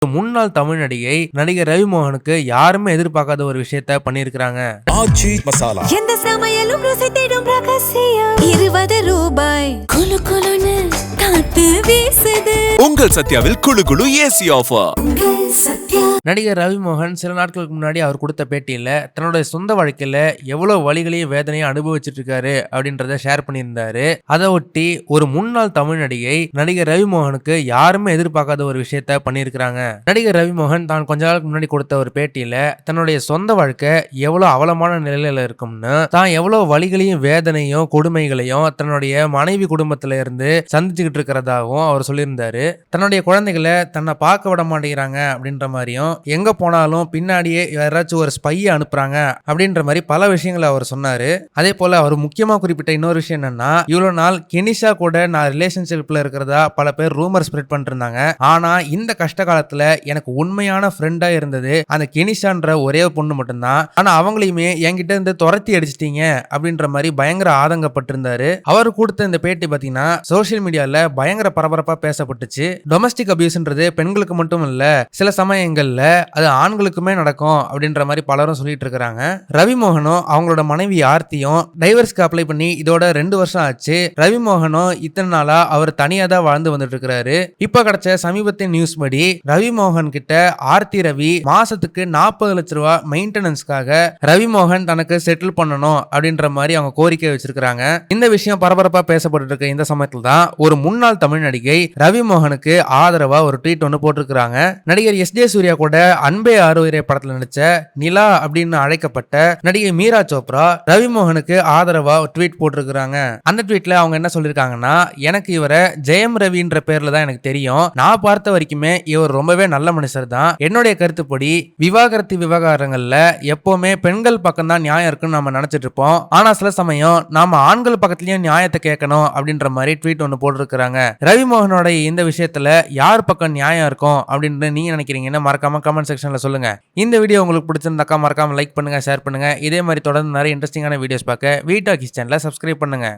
முன்னாள் தமிழ் நடிகை நடிகர் ரவிமோகனுக்கு யாருமே எதிர்பார்க்காத ஒரு விஷயத்த பண்ணியிருக்கிறாங்க. ஆச்சி மசாலா எந்த சமையலும் ருசி தேடும் ரகசியம் 20 ரூபாய் குலு குலுன்னு காத்து வீசுது. உங்கள் சத்யாவில் குளு குளு ஏசி ஆஃபர். நடிகர் ரவிமோகன் சில நாட்களுக்கு முன்னாடி அவர் கொடுத்த பேட்டியில தன்னுடைய சொந்த வாழ்க்கையில எவ்வளவு வலிகளையும் வேதனையும் அனுபவிச்சுட்டு இருக்காரு அப்படின்றத ஷேர் பண்ணியிருந்தாரு. அதை ஒட்டி ஒரு முன்னாள் தமிழ் நடிகை நடிகர் ரவிமோகனுக்கு யாருமே எதிர்பார்க்காத ஒரு விஷயத்த பண்ணியிருக்கிறாங்க. நடிகர் ரவிமோகன் தான் கொஞ்ச நாளுக்கு முன்னாடி கொடுத்த ஒரு பேட்டியில தன்னுடைய சொந்த வாழ்க்கை எவ்வளவு அவலமான நிலையில இருக்கும்னு, தான் எவ்வளவு வலிகளையும் வேதனையும் கொடுமைகளையும் தன்னுடைய மனைவி குடும்பத்தில இருந்து சந்திச்சுக்கிட்டு இருக்கிறதாகவும் அவர் சொல்லியிருந்தாரு. தன்னுடைய குழந்தைகளை தன்னை பார்க்க விட மாட்டேங்கிறாங்க அப்படின்ற மாதிரியும், எங்க போனாலும் பின்னாடியே யாராச்சும் ஒரு ஸ்பையை அனுப்புறாங்க அப்படின்ற மாதிரி பல விஷயங்களை அவர் சொன்னாரு. அதே போல அவர் முக்கியமா குறிப்பிட்ட இன்னொரு விஷயம் என்னன்னா, இவ்வளவு நாள் கெனிஷா கூட நான் ரிலேஷன்ஷிப்ல இருக்கிறதா பல பேர் ரூமர் ஸ்ப்ரெட் பண்ணிட்டு இருந்தாங்க. ஆனா இந்த கஷ்ட காலத்துல எனக்கு உண்மையான ஃப்ரெண்டா இருந்தது அந்த கெனிஷான்ற ஒரே பொண்ணு மட்டும்தான். ஆனா அவங்களையுமே என்கிட்ட இருந்து துரத்தி அடிச்சிட்டீங்க அப்படின்ற மாதிரி பயங்கர ஆதங்கப்பட்டிருந்தாரு. அவர் கொடுத்த இந்த பேட்டி பாத்தீங்கன்னா சோசியல் மீடியால பயங்கர பரபரப்பா பேசப்பட்டுச்சு. டொமஸ்டிக் அபியூஸ்ன்றது பெண்களுக்கு மட்டும் இல்ல, சில சமயங்கள்ல அது ஆண்களுக்குமே நடக்கும் அப்படின்ற மாதிரி பலரும் சொல்லிட்டு இருக்காங்க. ரவிமோகனும் அவங்களோட மனைவி ஆர்த்தியும் டைவர்ஸ்க்கு அப்ளை பண்ணி இதோட 2 வருஷம் ஆச்சு. ரவிமோகனும் இத்தனை நாளா அவர் தனியா தான் வாழ்ந்து வந்துட்டு இருக்காரு. இப்ப கிடைச்ச சமீபத்திய நியூஸ் படி ரவிமோகன் கிட்ட ஆர்த்தி ரவி மாசத்துக்கு 40 லட்சம் ரூபாய் மெயின்டெனன்ஸ்க்காக ரவிமோகன் தனக்கு செட்டில் பண்ணணும் அப்படின்ற மாதிரி அவங்க கோரிக்கை வச்சிருக்காங்க. இந்த விஷயம் பரபரப்பா பேசப்பட்டு இருக்க இந்த சமயத்துல தான் ஒரு முன்னாள் தமிழ் நடிகை ரவிமோகனுக்கு ஆதரவா ஒரு ட்வீட் ஒன்று போட்டிருக்காங்க. நடிகர் எஸ்.ஜே. சூர்யா கூட அன்பே ஆரோக்கிய படத்துல நடிச்ச நிலா அப்படின்னு அழைக்கப்பட்ட நடிகை மீரா சோப்ரா ரவிமோகனுக்கு ஆதரவா ட்வீட் போட்டிருக்காங்க. அந்த ட்வீட்ல அவங்க என்ன சொல்லிருக்காங்கன்னா, எனக்கு இவரை ஜெயம் ரவின்ற பேர்ல தான் எனக்கு தெரியும். நான் பார்த்த வரைக்குமே இவர் ரொம்பவே நல்ல மனுஷர் தான். என்னுடைய கருத்துப்படி விவாகரத்து விவகாரங்கள்ல எப்பவுமே பெண்கள் பக்கம் தான் நியாயம் இருக்குன்னு நம்ம நினைச்சிட்டு இருப்போம். ஆனா சில சமயம் நாம ஆண்கள் பக்கத்துலயும் நியாயத்தை கேட்கணும் அப்படின்ற மாதிரி ட்வீட் ஒன்று போட்டிருக்காங்க. ரவிமோகனோட இந்த விஷயத்துல யார் பக்கம் நியாயம் இருக்கும் அப்படின்னு நீங்க நினைக்கிறீங்கன்னு மறக்காம கமெண்ட் செக்ஷன்ல சொல்லுங்க. இந்த வீடியோ உங்களுக்கு பிடிச்சிருந்தாக்கா மறக்காம லைக் பண்ணுங்க, ஷேர் பண்ணுங்க. இதே மாதிரி தொடர்ந்து நிறைய இன்ட்ரெஸ்டிங்கான வீடியோஸ் பார்க்க வீ டாக்கிஸ் சேனலை சப்ஸ்கிரைப் பண்ணுங்க.